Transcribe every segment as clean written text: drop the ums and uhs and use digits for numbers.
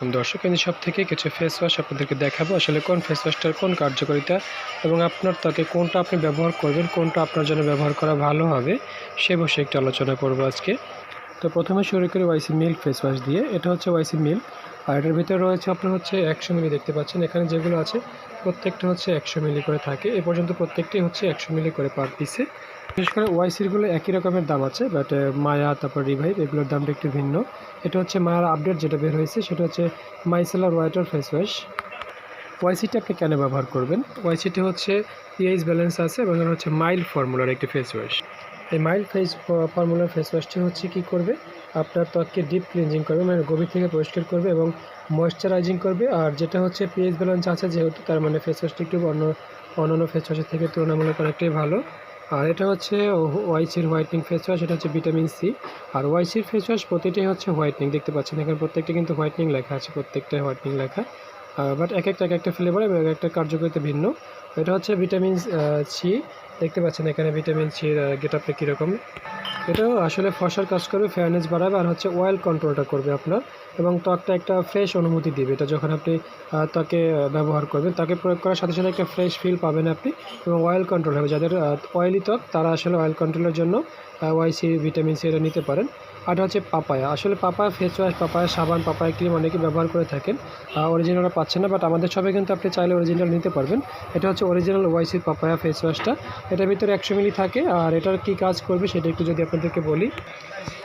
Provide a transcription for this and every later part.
দর্শক আমি সব থেকে কিছু ফেস ওয়াশ আপনাদেরকে দেখাবো আসলে কোন ফেস ওয়াশটার কোন কার্যকারিতা এবং আপনার ত্বকে কোনটা আপনি ব্যবহার করবেন, কোনটা আপনার জন্য ব্যবহার করা ভালো হবে সে বিষয়ে একটু আলোচনা করব আজকে। তো প্রথমে শুরু করি ওয়াইসি মিল্ক ফেস ওয়াশ দিয়ে। এটা হচ্ছে ওয়াইসি মিল্ক আর এটার ভিতরে রয়েছে আপনার হচ্ছে 100 মিলি দেখতে পাচ্ছেন। এখানে যেগুলো আছে প্রত্যেকটা হচ্ছে 100 মিলি করে থাকে। এ পর্যন্ত প্রত্যেকটাই হচ্ছে 100 মিলি করে পার পিসে। বিশেষ করে ওয়াইসিরগুলো একই রকমের দাম আছে, বাট মায়া তারপর রিভাইভ এগুলোর দামটা একটু ভিন্ন। এটা হচ্ছে মায়ার আপডেট যেটা বের হয়েছে সেটা হচ্ছে মাইসেলার ওয়াটার ফেস ওয়াশ। ওয়াইসিটি আপনি কেন ব্যবহার করবেন? ওয়াইসিটি হচ্ছে পিএইচ ব্যালেন্স আছে এবং এটা হচ্ছে মাইল্ড ফর্মুলার একটি ফেস ওয়াশ। এই মাইল্ড ফর্মুলার ফেস ওয়াশটি হচ্ছে কী করবে, আপনার ত্বককে ডিপ ক্লিনজিং করবে, মানে গভীর থেকে পরিষ্কার করবে এবং ময়েশ্চারাইজিং করবে। আর যেটা হচ্ছে পিএইচ ব্যালেন্স আছে যেহেতু, তার মানে ফেস ওয়াশটি একটু অন্যান্য ফেস ওয়াশের থেকে তুলনামূলক অনেকটাই ভালো। আর এটা হচ্ছে ওয়াইসির হোয়াইটনিং ফেস ওয়াশ, এটা হচ্ছে ভিটামিন সি। আর ওয়াইসির ফেস ওয়াশ প্রতিটাই হচ্ছে হোয়াইটনিং, দেখতে পাচ্ছেন এখানে প্রত্যেকটা কিন্তু হোয়াইটনিং লেখা আছে, প্রত্যেকটাই হোয়াইটনিং লেখা। বাট এক একটা ফ্লেভার এবং একটা কার্যকারিতা ভিন্ন। এটা হচ্ছে ভিটামিন সি, দেখতে পাচ্ছেন এখানে ভিটামিন সির গেট আপটা কীরকম। এটাও আসলে ফসার কাজ করবে, ফেয়ারনেস বাড়াবে আর হচ্ছে অয়েল কন্ট্রোলটা করবে আপনার, এবং ত্বকটা একটা ফ্রেশ অনুভূতি দিবে। এটা যখন আপনি ত্বকে ব্যবহার করবেন, ত্বকে প্রয়োগ করার সাথে সাথে একটা ফ্রেশ ফিল পাবেন আপনি, এবং অয়েল কন্ট্রোল হবে। যাদের অয়েলি ত্বক তারা আসলে অয়েল কন্ট্রোলের জন্য ওয়াইসি ভিটামিন সি এটা নিতে পারেন। আর হচ্ছে পাপায়া, আসলে পাপায়া ফেস ওয়াশ, পাপায়া সাবান, পাপায়া ক্রিম অনেকে ব্যবহার করে থাকেন। অরিজিনালটা পাচ্ছেন না, বাট আমাদের সবাই কিন্তু আপনি চাইলে অরিজিনাল নিতে পারবেন। এটা হচ্ছে অরিজিনাল ওয়াইসির পাপায়া ফেস ওয়াশটা। এটার ভিতরে 100 মিলি থাকে। আর এটার কি কাজ করবে সেটা একটু যদি আপনাদেরকে বলি,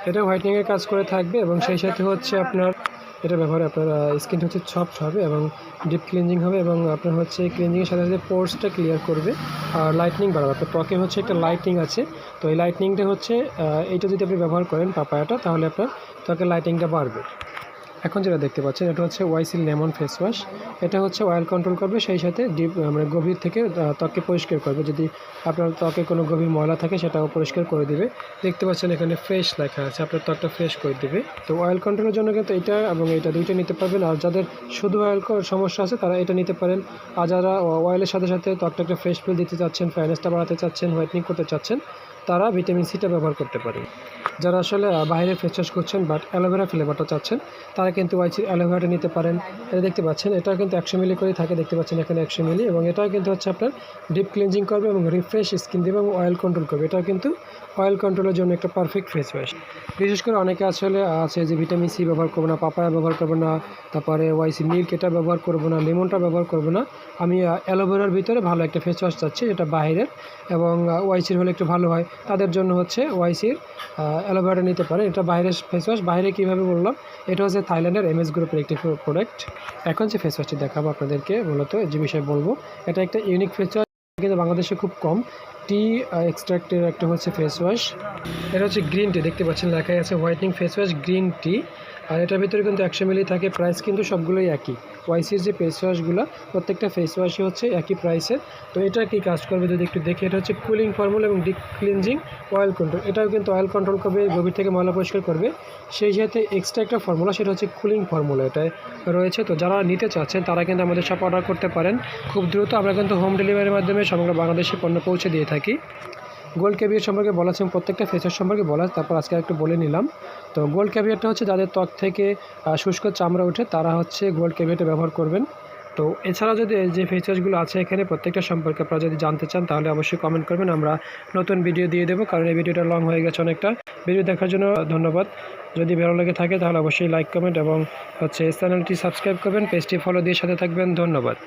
এটা হোয়াইটনিংয়ের কাজ করে থাকবে এবং সেই সাথে হচ্ছে আপনার এটা ব্যবহারে আপনার স্কিন হচ্ছে সফট হবে এবং ডিপ ক্লিনজিং হবে, এবং আপনার হচ্ছে ক্লিনজিংয়ের সাথে সাথে পোর্সটা ক্লিয়ার করবে আর লাইটনিং বাড়াবে। আপনার ত্বকে হচ্ছে একটা লাইটনিং আছে, তো এই লাইটনিংটা হচ্ছে এইটা যদি আপনি ব্যবহার করেন পাপায়াটা, তাহলে আপনার ত্বকের লাইটিংটা বাড়বে। এখন যেটা দেখতে পাচ্ছেন এটা হচ্ছে ওয়াইসিল লেমন ফেস ওয়াশ। এটা হচ্ছে অয়েল কন্ট্রোল করবে, সেই সাথে ডিপ মানে গভীর থেকে ত্বককে পরিষ্কার করবে। যদি আপনার ত্বকে কোনো গভীর ময়লা থাকে সেটাও পরিষ্কার করে দিবে। দেখতে পাচ্ছেন এখানে ফ্রেশ লেখা আছে, আপনার ত্বকটা ফ্রেশ করে দিবে। তো অয়েল কন্ট্রোলের জন্য কিন্তু এটা এবং এটা দুইটা নিতে পারবেন। আর যাদের শুধু অয়েল সমস্যা আছে তারা এটা নিতে পারেন। আর যারা অয়েলের সাথে সাথে ত্বকটা একটা ফ্রেশ ফিল দিতে চাচ্ছেন, ফেয়ারনেসটা বাড়াতে চাচ্ছেন, হোয়াইটনিং করতে চাচ্ছেন, তারা ভিটামিন সিটা ব্যবহার করতে পারেন। যারা আসলে বাইরে ফেস ওয়াশ করছেন বাট অ্যালোভেরা ফ্লেভারটা চাচ্ছেন, তারা কিন্তু ওয়াইসির অ্যালোভেরাটা নিতে পারেন। এটা দেখতে পাচ্ছেন এটা কিন্তু 100 মিলি করে থাকে, দেখতে পাচ্ছেন এখানে 100 মিলি, এবং এটা কিন্তু হচ্ছে আপনার ডিপ ক্লিনজিং করবে এবং রিফ্রেশ স্কিন দেবে এবং অয়েল কন্ট্রোল করবে। এটা কিন্তু অয়েল কন্ট্রোলের জন্য একটা পারফেক্ট ফেস ওয়াশ। বিশেষ করে অনেকে আসলে আছে যে ভিটামিন সি ব্যবহার করবো না, পাপায়া ব্যবহার করবো না, তারপরে ওয়াইসি মিল্ক এটা ব্যবহার করবো না, লেমনটা ব্যবহার করবো না, আমি অ্যালোভেরার ভিতরে ভালো একটা ফেস ওয়াশ চাচ্ছি যেটা বাইরের এবং ওয়াইসির হলে একটু ভালো হয়, তাদের জন্য হচ্ছে ওয়াইসির অ্যালোভেরা নিতে পারে। এটা বাইরের ফেস ওয়াশ। বাইরে কীভাবে বললাম, এটা হচ্ছে থাইল্যান্ডের এমএস গ্রুপের একটি প্রোডাক্ট। এখন যে ফেস ওয়াশটি দেখাবো আপনাদেরকে, মূলত যে বিষয়ে বলবো, এটা একটা ইউনিক ফেস ওয়াশ, কিন্তু বাংলাদেশে খুব কম। টি এক্সট্রাক্টের একটা হচ্ছে ফেস ওয়াশ। এটা হচ্ছে গ্রিন টি, দেখতে পাচ্ছেন লেখাই আছে whitening face wash green tea. আর এটার ভিতরে কিন্তু 100 মিলি থাকে। প্রাইস কিন্তু সবগুলোই একই। ওয়াইসির যে ফেস ওয়াশগুলো প্রত্যেকটা ফেস ওয়াশই হচ্ছে একই প্রাইসের। তো এটা কি কাজ করবে যদি একটু দেখি, এটা হচ্ছে কুলিং ফর্মুলা এবং ডিপ ক্লিনজিং অয়েল কন্ট্রোল। এটাও কিন্তু অয়েল কন্ট্রোল করবে, গভীর থেকে ময়লা পরিষ্কার করবে। সেই সাথে এক্সট্রা একটা ফর্মুলা, সেটা হচ্ছে কুলিং ফর্মুলা এটাই রয়েছে। তো যারা নিতে চাচ্ছেন তারা কিন্তু আমাদের সব অর্ডার করতে পারেন খুব দ্রুত। আমরা কিন্তু হোম ডেলিভারির মাধ্যমে সমগ্র বাংলাদেশে পণ্য পৌঁছে দিয়ে থাকি। গোল্ড ক্যাভিয়ার সম্পর্কে বলা আছে, প্রত্যেকটা ফেস ওয়াশ সম্পর্কে বলা, তারপর আজকে একটু বলে নিলাম। তো গোল্ড ক্যাভিয়ারটা হচ্ছে যাদের ত্বক থেকে শুষ্ক চামড়া ওঠে তারা হচ্ছে গোল্ড ক্যাভিয়ারটা ব্যবহার করবেন। তো এছাড়া যদি যে ফেস ওয়াশগুলো আছে এখানে প্রত্যেকটা সম্পর্কে আপনারা যদি জানতে চান তাহলে অবশ্যই কমেন্ট করবেন, আমরা নতুন ভিডিও দিয়ে দেবো, কারণ এই ভিডিওটা লং হয়ে গেছে অনেকটা। ভিডিও দেখার জন্য ধন্যবাদ। যদি ভালো লেগে থাকে তাহলে অবশ্যই লাইক কমেন্ট এবং হচ্ছে চ্যানেলটি সাবস্ক্রাইব করবেন, পেজটি ফলো দিয়ে সাথে থাকবেন। ধন্যবাদ।